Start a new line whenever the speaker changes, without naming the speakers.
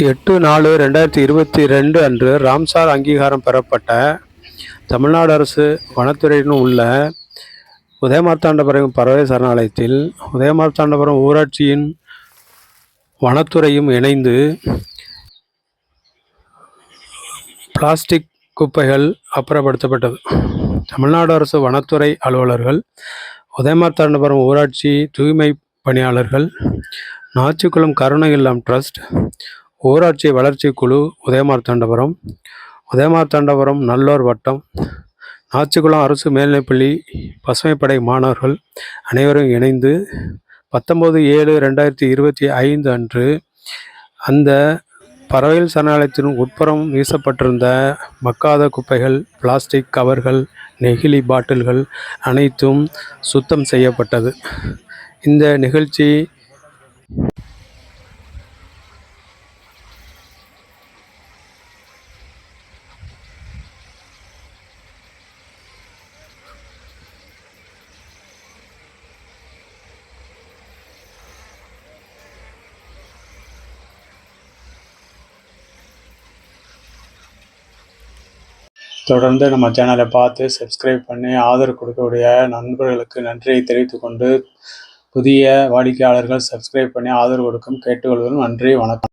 8/4/2022 அன்று ராம்சார் அங்கீகாரம் பெறப்பட்ட தமிழ்நாடு அரசு வனத்துறையுடன் உள்ள உதயமார்த்தாண்டபுரம் பறவை சரணாலயத்தில் உதயமார்த்தாண்டபுரம் ஊராட்சியின் வனத்துறையும் இணைந்து பிளாஸ்டிக் குப்பைகள் அப்புறப்படுத்தப்பட்டது. தமிழ்நாடு அரசு வனத்துறை அலுவலர்கள், உதயமார்த்தாண்டபுரம் ஊராட்சி தூய்மை பணியாளர்கள், நாச்சிக்குளம் கருணை இல்லம் ட்ரஸ்ட், ஊராட்சி வளர்ச்சி குழு உதயமார்த்தாண்டபுரம், உதயமார்த்தாண்டபுரம் நல்லோர் வட்டம், நாச்சிக்குளம் அரசு மேல்நிலைப்பள்ளி பசுமைப்படை மாணவர்கள் அனைவரும் இணைந்து 19/7/2025 அன்று அந்த பறவைகள் சரணாலயத்தின் உட்புறம் வீசப்பட்டிருந்த மக்காத குப்பைகள், பிளாஸ்டிக் கவர்கள், நெகிழி பாட்டில்கள் அனைத்தும் சுத்தம் செய்யப்பட்டது. இந்த நிகழ்ச்சி தொடர்ந்து நம்ம சேனலை பார்த்து சப்ஸ்கிரைப் பண்ணி ஆதரவு கொடுக்கக்கூடிய நண்பர்களுக்கு நன்றியை தெரிவித்துக் கொண்டு, புதிய வாடிக்கையாளர்கள் சப்ஸ்கிரைப் பண்ணி ஆதரவு கொடுக்கும் கேட்டுக்கொள்வதும் நன்றி. வணக்கம்.